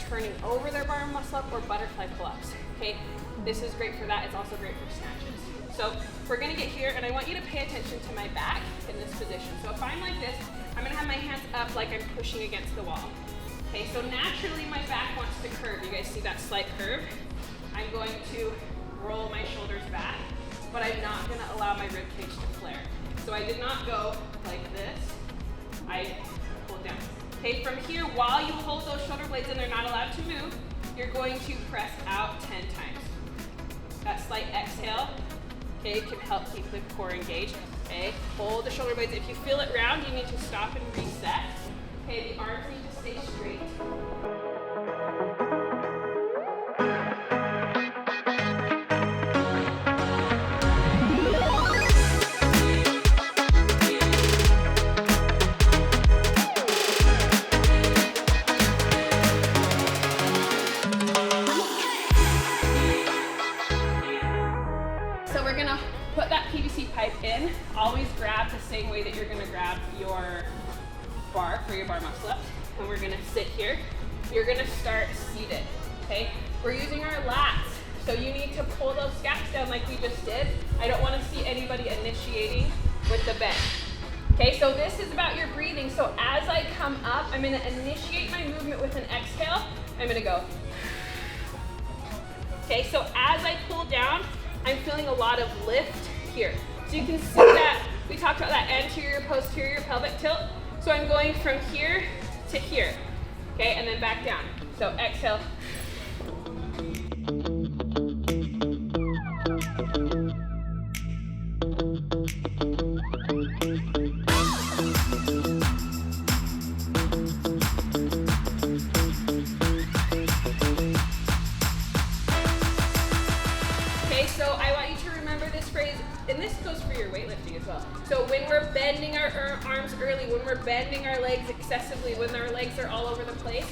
turning over their bar muscle up or butterfly pull-ups, okay? This is great for that. It's also great for snatches. So we're gonna get here, and I want you to pay attention to my back in this position. So if I'm like this, I'm gonna have my hands up like I'm pushing against the wall. Okay, so naturally my back wants to curve. You guys see that slight curve? I'm going to roll my shoulders back, but I'm not gonna allow my rib cage to flare. So I did not go like this. I pulled down. Okay, from here, while you hold those shoulder blades and they're not allowed to move, you're going to press out 10 times. That slight exhale, okay, can help keep the core engaged. Okay, hold the shoulder blades. If you feel it round, you need to stop and reset. Okay, the arms need to stay straight. So we're gonna put that PVC pipe in. Always grab the same way that you're gonna grab your bar for your bar muscle ups. And we're gonna sit here. You're gonna start seated, okay? We're using our lats. So you need to pull those scaps down like we just did. I don't wanna see anybody initiating with the bend. Okay, so this is about your breathing. So as I come up, I'm gonna initiate my movement with an exhale. I'm gonna go. Okay, so as I pull down, I'm feeling a lot of lift here. So you can see that, we talked about that anterior, posterior, pelvic tilt. So I'm going from here to here, okay, and then back down. So exhale. Okay, so I want you to remember this phrase, and this goes for your weightlifting as well. So when we're bending our arms early, when we're bending our legs excessively, when our legs are all over the place,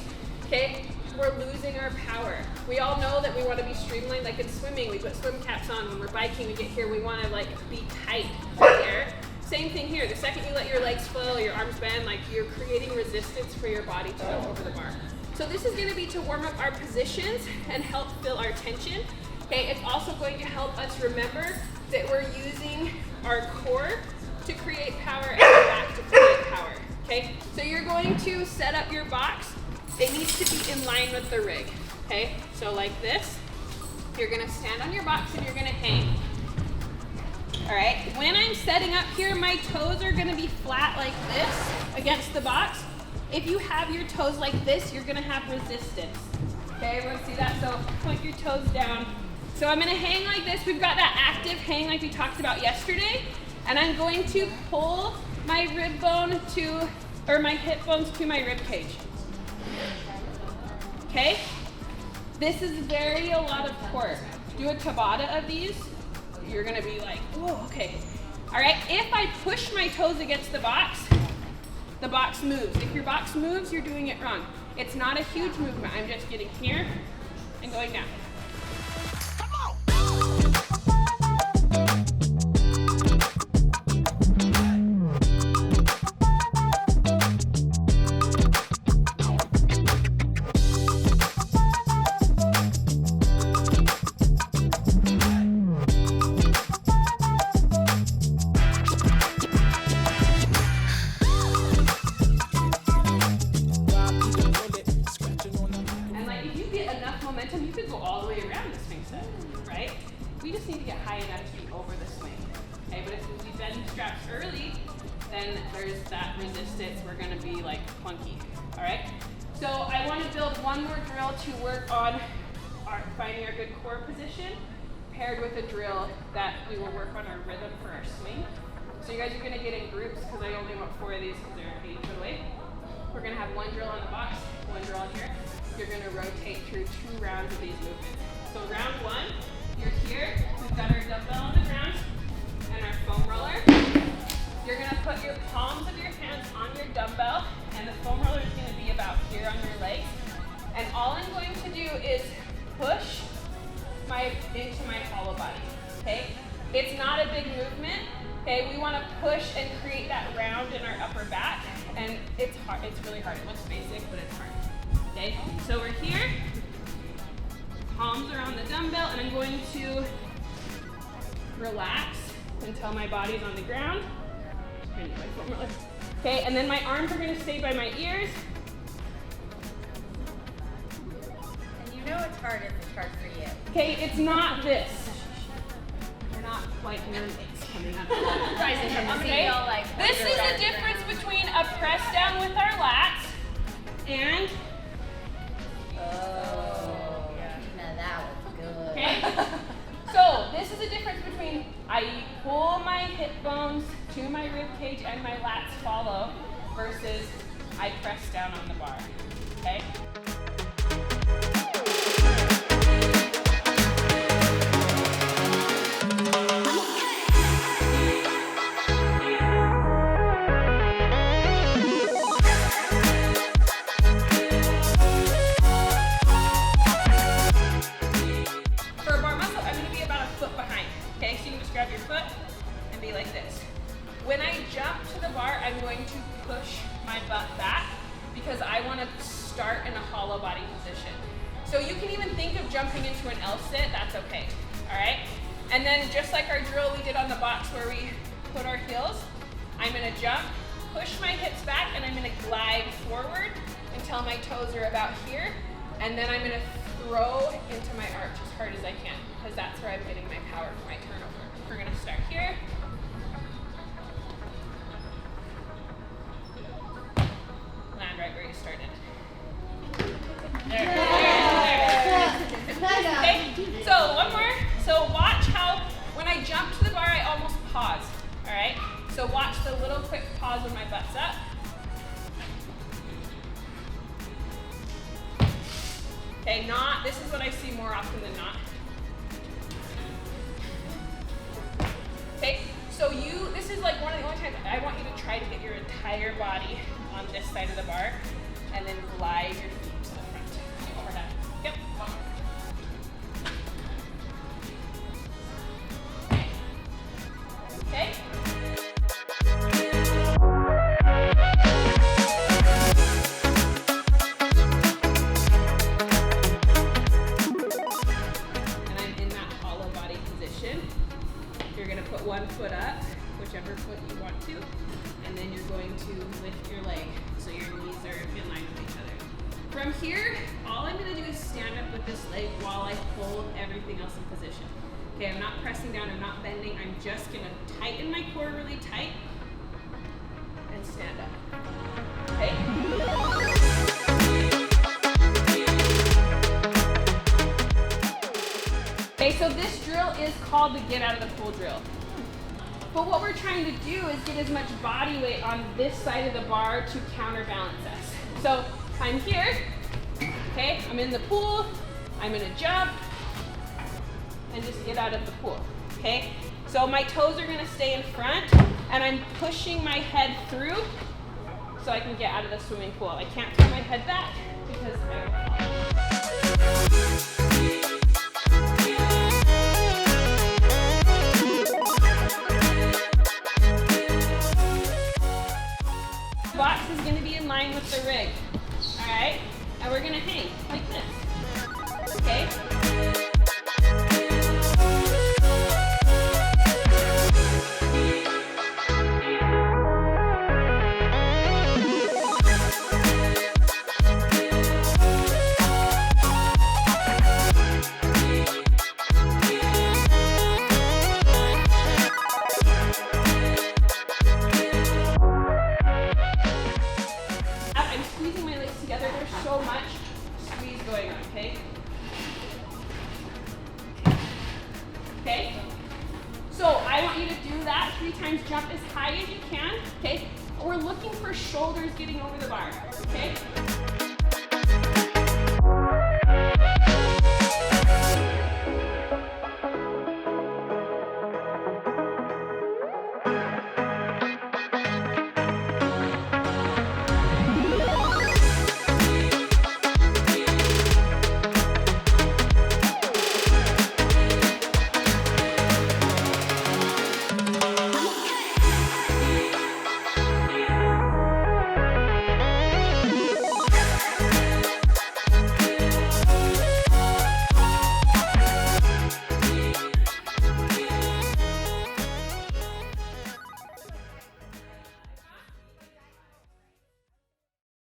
okay, we're losing our power. We all know that we want to be streamlined, like in swimming, we put swim caps on. When we're biking, we get here, we want to like be tight there. Same thing here. The second you let your legs flow, your arms bend, like you're creating resistance for your body to go over the bar. So this is going to be to warm up our positions and help fill our tension. Okay, it's also going to help us remember that we're using our core to create power and our back to create power. Okay, so you're going to set up your box. It needs to be in line with the rig. Okay, so like this, you're gonna stand on your box and you're gonna hang. All right, when I'm setting up here, my toes are gonna be flat like this against the box. If you have your toes like this, you're gonna have resistance. Okay, everyone see that? So point your toes down. So I'm gonna hang like this. We've got that active hang like we talked about yesterday. And I'm going to pull my rib bone to, or my hip bones to my rib cage. Okay? This is a lot of core. Do a Tabata of these. You're gonna be like, whoa, okay. All right, if I push my toes against the box moves. If your box moves, you're doing it wrong. It's not a huge movement. I'm just getting here and going down. You could go all the way around the swing set, right? We just need to get high enough to be over the swing. Okay, but if we bend straps early, then there's that resistance. We're gonna be like clunky, all right? So I want to build one more drill to work on finding our good core position, paired with a drill that we will work on our rhythm for our swing. So you guys are gonna get in groups because I only want 4 of these because they're 8 foot away. We're gonna have one drill on the box, one drill on here. You're gonna rotate through 2 rounds of these movements. So round 1, you're here. We've got our dumbbell on the ground and our foam roller. You're gonna put your palms of your hands on your dumbbell, and the foam roller is gonna be about here on your legs. And all I'm going to do is push into my hollow body, okay? It's not a big movement, okay? We wanna push and create that round in our upper back, and it's hard, it's really hard. It looks basic, but it's hard. Okay, so we're here, palms are on the dumbbell, and I'm going to relax until my body's on the ground. Okay, and then my arms are going to stay by my ears. And you know it's hard if it's hard for you. Okay, it's not this. You're not like mermaids coming up. Rising from the sea. This is the difference between a press down with our lats and now that was good. okay. So this is the difference between I pull my hip bones to my rib cage and my lats follow versus I press down on the bar. Okay? Grab your foot and be like this. When I jump to the bar, I'm going to push my butt back because I want to start in a hollow body position. So you can even think of jumping into an L sit, that's okay, all right? And then just like our drill we did on the box where we put our heels, I'm gonna jump, push my hips back, and I'm gonna glide forward until my toes are about here, and then I'm gonna throw into my arch as hard as I can because that's where I'm getting my power for my turnover. We're gonna start here. Land right where you started. There. Okay, so one more. So watch how, when I jump to the bar, I almost pause, all right? So watch the little quick pause when my butt's up. Okay, this is what I see more often than not. Okay, so this is like one of the only times I want you to try to get your entire body on this side of the bar and then glide your feet to the front. Overhead. Yep. Okay. You're going to put one foot up, whichever foot you want to, and then you're going to lift your leg so your knees are in line with each other. From here, all I'm going to do is stand up with this leg while I hold everything else in position. Okay, I'm not pressing down, I'm not bending, I'm just going to tighten my core really tight and stand up. Okay? Okay, so this drill is called the get out of the pool drill. But what we're trying to do is get as much body weight on this side of the bar to counterbalance us. So I'm here, okay, I'm in the pool, I'm gonna jump and just get out of the pool, okay? So my toes are gonna stay in front and I'm pushing my head through so I can get out of the swimming pool. I can't turn my head back because I will fall. Box is going to be in line with the rig, all right? And we're going to hang like this, okay? I'm squeezing my legs together. There's so much squeeze going on, okay? Okay? So I want you to do that 3 times. Jump as high as you can, okay? We're looking for shoulders getting over the bar, okay?